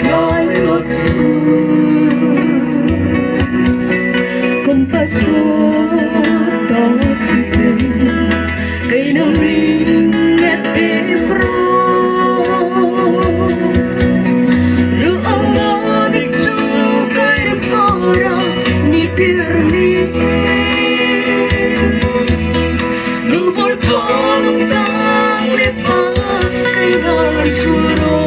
gió lùa cùng ta xuống đó suy tình cây nắng riêng nghe bê pro rượu ngõ đi chung cây đêm phò ra mi pirni nụ bồi thó nụ tang để pa cây gà suro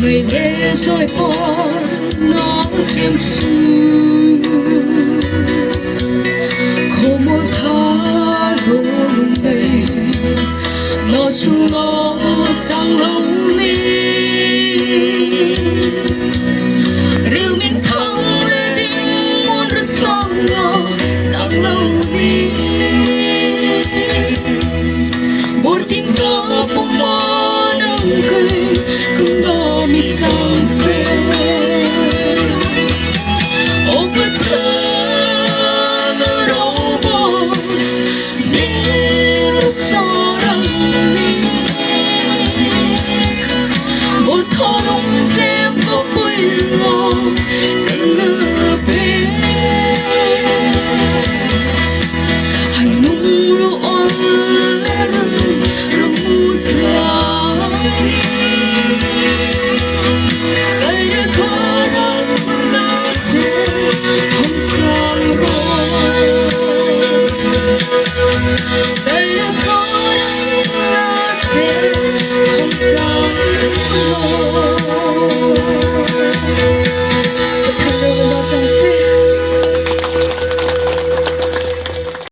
người nghe rồi bỏ nó chém xuống không một thả luôn đây nó xuống nó chẳng lâu đi rượu mình thăng lên tiếng muốn rất xong nó chẳng lâu đi một tiếng